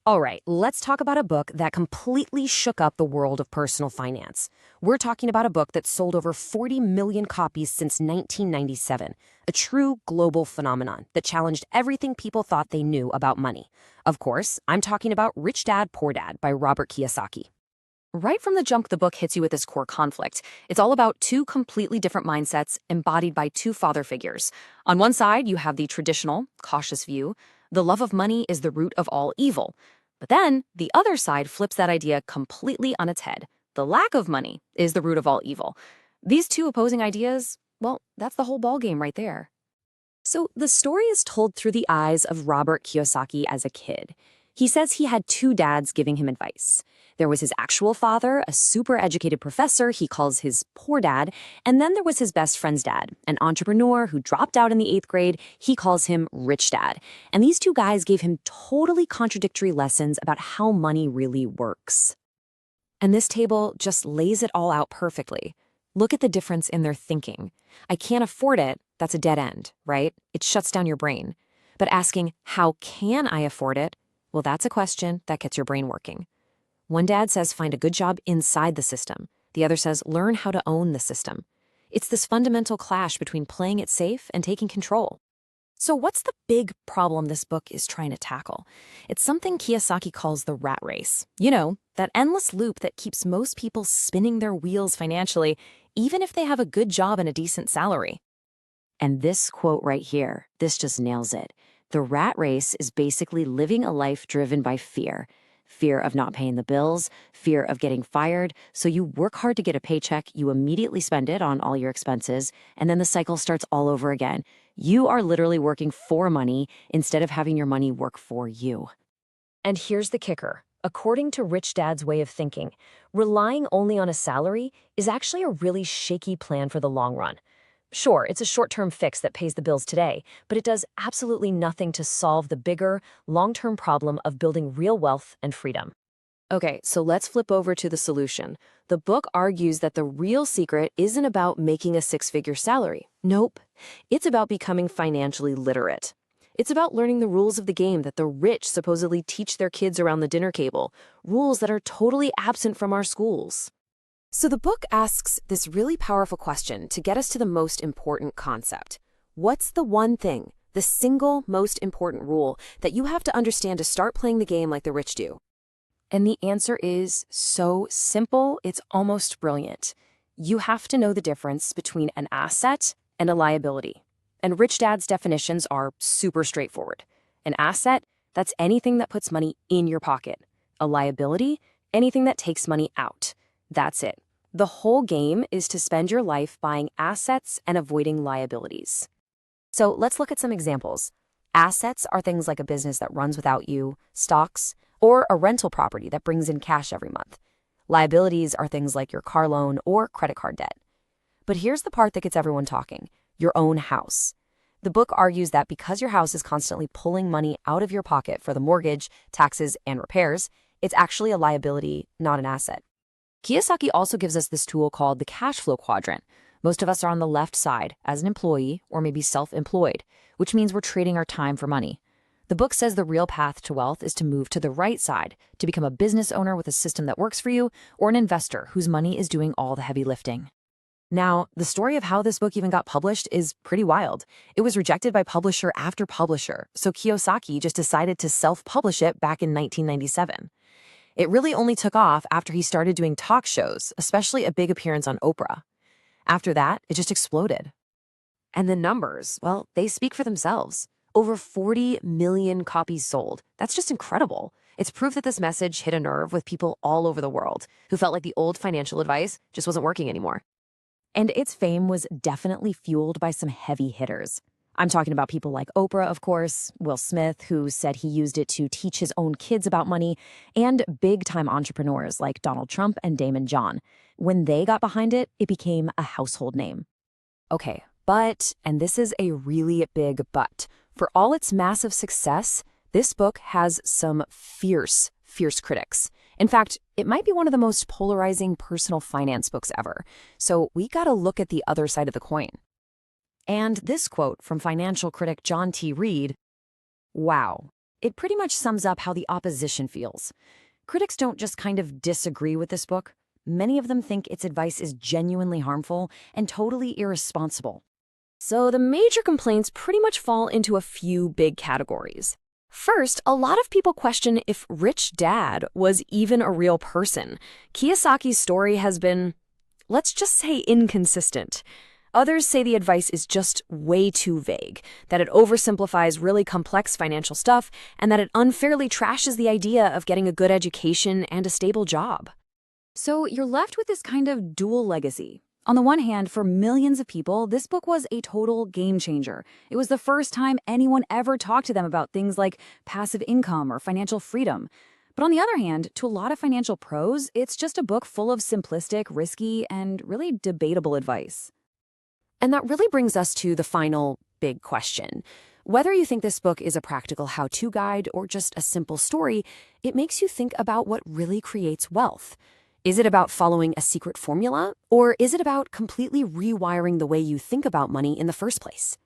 All right, let's talk about a book that completely shook up the world of personal finance. We're talking about a book that sold over 40 million copies since 1997, a true global phenomenon that challenged everything people thought they knew about money. Of course, I'm talking about Rich Dad, Poor Dad by Robert Kiyosaki. Right from the jump, the book hits you with this core conflict. It's all about two completely different mindsets embodied by two father figures. On one side, you have the traditional, cautious view. The love of money is the root of all evil. But then, the other side flips that idea completely on its head. The lack of money is the root of all evil. These two opposing ideas, well, that's the whole ballgame right there. So the story is told through the eyes of Robert Kiyosaki as a kid. He says he had two dads giving him advice. There was his actual father, a super educated professor he calls his poor dad, and then there was his best friend's dad, an entrepreneur who dropped out in the 8th grade. He calls him Rich Dad. And these two guys gave him totally contradictory lessons about how money really works. And this table just lays it all out perfectly. Look at the difference in their thinking. I can't afford it, that's a dead end, right? It shuts down your brain. But asking, how can I afford it? Well, that's a question that gets your brain working. One dad says find a good job inside the system. The other says learn how to own the system. It's this fundamental clash between playing it safe and taking control. So what's the big problem this book is trying to tackle? It's something Kiyosaki calls the rat race. You know, that endless loop that keeps most people spinning their wheels financially, even if they have a good job and a decent salary. And this quote right here, this just nails it. The rat race is basically living a life driven by fear. Fear of not paying the bills, fear of getting fired. So you work hard to get a paycheck, you immediately spend it on all your expenses, and then the cycle starts all over again. You are literally working for money instead of having your money work for you. And here's the kicker. According to Rich Dad's way of thinking, relying only on a salary is actually a really shaky plan for the long run. Sure, it's a short-term fix that pays the bills today, but it does absolutely nothing to solve the bigger, long-term problem of building real wealth and freedom. Okay, so let's flip over to the solution. The book argues that the real secret isn't about making a six-figure salary. Nope. It's about becoming financially literate. It's about learning the rules of the game that the rich supposedly teach their kids around the dinner table, rules that are totally absent from our schools. So the book asks this really powerful question to get us to the most important concept. What's the one thing, the single most important rule that you have to understand to start playing the game like the rich do? And the answer is so simple, it's almost brilliant. You have to know the difference between an asset and a liability. And Rich Dad's definitions are super straightforward. An asset, that's anything that puts money in your pocket. A liability, anything that takes money out. That's it. The whole game is to spend your life buying assets and avoiding liabilities. So let's look at some examples. Assets are things like a business that runs without you, stocks, or a rental property that brings in cash every month. Liabilities are things like your car loan or credit card debt. But here's the part that gets everyone talking, your own house. The book argues that because your house is constantly pulling money out of your pocket for the mortgage, taxes, and repairs, it's actually a liability, not an asset. Kiyosaki also gives us this tool called the cash flow quadrant. Most of us are on the left side as an employee or maybe self-employed, which means we're trading our time for money. The book says the real path to wealth is to move to the right side, to become a business owner with a system that works for you, or an investor whose money is doing all the heavy lifting. Now, the story of how this book even got published is pretty wild. It was rejected by publisher after publisher, so Kiyosaki just decided to self-publish it back in 1997. It really only took off after he started doing talk shows, especially a big appearance on Oprah. After that, it just exploded. And the numbers, well, they speak for themselves. Over 40 million copies sold. That's just incredible. It's proof that this message hit a nerve with people all over the world who felt like the old financial advice just wasn't working anymore. And its fame was definitely fueled by some heavy hitters. I'm talking about people like Oprah, of course, Will Smith, who said he used it to teach his own kids about money, and big-time entrepreneurs like Donald Trump and Damon John. When they got behind it, it became a household name. Okay, but, and this is a really big but, for all its massive success, this book has some fierce critics. In fact, it might be one of the most polarizing personal finance books ever. So we gotta look at the other side of the coin. And this quote from financial critic John T. Reed, "Wow, It pretty much sums up how the opposition feels. Critics don't just kind of disagree with this book. Many of them think its advice is genuinely harmful and totally irresponsible. So the major complaints pretty much fall into a few big categories. First, a lot of people question if Rich Dad was even a real person. Kiyosaki's story has been, let's just say, inconsistent. Others say the advice is just way too vague, that it oversimplifies really complex financial stuff, and that it unfairly trashes the idea of getting a good education and a stable job. So you're left with this kind of dual legacy. On the one hand, for millions of people, this book was a total game changer. It was the first time anyone ever talked to them about things like passive income or financial freedom. But on the other hand, to a lot of financial pros, it's just a book full of simplistic, risky, and really debatable advice. And that really brings us to the final big question. Whether you think this book is a practical how-to guide or just a simple story, it makes you think about what really creates wealth. Is it about following a secret formula, or is it about completely rewiring the way you think about money in the first place?